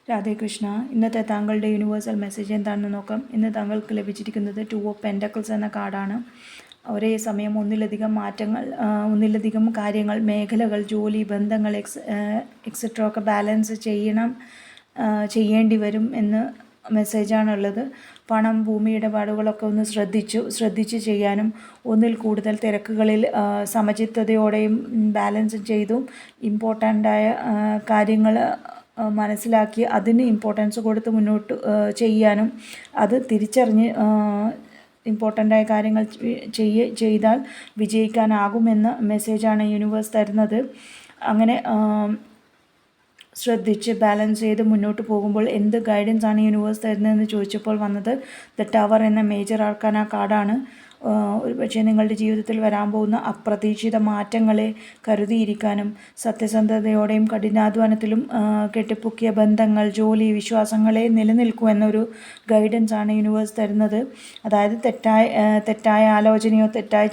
രാധേകൃഷ്ണ, ഇന്നത്തെ താങ്കളുടെ universal message എന്താണെന്ന് നോക്കാം. ഇന്ന് താങ്കൾക്ക് ലഭിച്ചിരിക്കുന്നത് 2 ഓഫ് പെൻറ്റക്കിൾസ് എന്ന കാർഡാണ്. ഒരേ സമയം ഒന്നിലധികം കാര്യങ്ങൾ, മേഖലകൾ, ജോലി, ബന്ധങ്ങൾ എക്സെട്ര ഒക്കെ ബാലൻസ് ചെയ്യേണ്ടി വരും എന്ന് മെസ്സേജാണുള്ളത്. പണം, ഭൂമി ഇടപാടുകളൊക്കെ ഒന്ന് ശ്രദ്ധിച്ച് ചെയ്യാനും ഒന്നിൽ കൂടുതൽ തിരക്കുകളിൽ സമചിത്തതയോടെയും ബാലൻസ് ചെയ്തും ഇമ്പോർട്ടൻ്റായ കാര്യങ്ങൾ മനസ്സിലാക്കി അതിന് ഇമ്പോർട്ടൻസ് കൊടുത്ത് മുന്നോട്ട് ചെയ്യാനും അത് തിരിച്ചറിഞ്ഞ് ഇമ്പോർട്ടൻ്റായ കാര്യങ്ങൾ ചെയ്താൽ വിജയിക്കാനാകുമെന്ന മെസ്സേജാണ് യൂണിവേഴ്സ് തരുന്നത്. അങ്ങനെ ശ്രദ്ധിച്ച് ബാലൻസ് ചെയ്ത് മുന്നോട്ട് പോകുമ്പോൾ എന്ത് ഗൈഡൻസ് ആണ് യൂണിവേഴ്സ് തരുന്നതെന്ന് ചോദിച്ചപ്പോൾ വന്നത് ദ ടവർ എന്ന മേജർ ആർക്കാന കാർഡാണ്. ഒരു പക്ഷേ നിങ്ങളുടെ ജീവിതത്തിൽ വരാൻ പോകുന്ന അപ്രതീക്ഷിത മാറ്റങ്ങളെ കരുതിയിരിക്കാനും സത്യസന്ധതയോടെയും കഠിനാധ്വാനത്തിലും കെട്ടിപ്പൊക്കിയ ബന്ധങ്ങൾ, ജോലി, വിശ്വാസങ്ങളെ നിലനിൽക്കൂ എന്നൊരു ഗൈഡൻസ് ആണ് യൂണിവേഴ്സ് തരുന്നത്. അതായത് തെറ്റായ ആലോചനയോ തെറ്റായ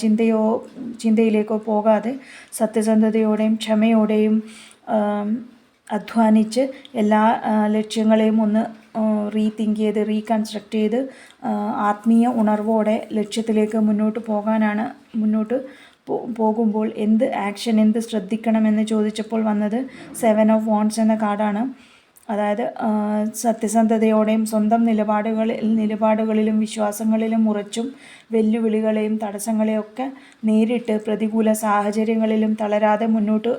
ചിന്തയിലേക്കോ പോകാതെ സത്യസന്ധതയോടെയും ക്ഷമയോടെയും അധ്വാനിച്ച് എല്ലാ ലക്ഷ്യങ്ങളെയും ഒന്ന് റീകൺസ്ട്രക്റ്റ് ചെയ്ത് ആത്മീയ ഉണർവോടെ ലക്ഷ്യത്തിലേക്ക് മുന്നോട്ട് പോകാനാണ്. മുന്നോട്ട് പോകുമ്പോൾ എന്ത് ശ്രദ്ധിക്കണമെന്ന് ചോദിച്ചപ്പോൾ വന്നത് 7 ഓഫ് വാണ്ട്സ് എന്ന കാർഡാണ്. അതായത് സത്യസന്ധതയോടെയും സ്വന്തം നിലപാടുകളിലും വിശ്വാസങ്ങളിലും ഉറച്ചും വെല്ലുവിളികളെയും തടസ്സങ്ങളെയൊക്കെ നേരിട്ട് പ്രതികൂല സാഹചര്യങ്ങളിലും തളരാതെ മുന്നോട്ട്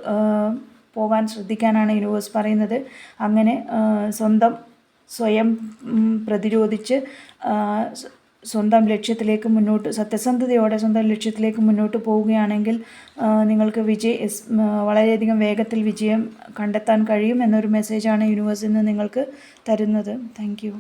പോകാൻ ശ്രദ്ധിക്കാനാണ് യൂണിവേഴ്സ് പറയുന്നത്. അങ്ങനെ സ്വയം പ്രതിരോധിച്ച് സത്യസന്ധതയോടെ സ്വന്തം ലക്ഷ്യത്തിലേക്ക് മുന്നോട്ട് പോവുകയാണെങ്കിൽ നിങ്ങൾക്ക് വളരെയധികം വേഗത്തിൽ വിജയം കണ്ടെത്താൻ കഴിയും എന്നൊരു മെസ്സേജാണ് യൂണിവേഴ്സിൽ നിന്ന് നിങ്ങൾക്ക് തരുന്നത്. Thank you.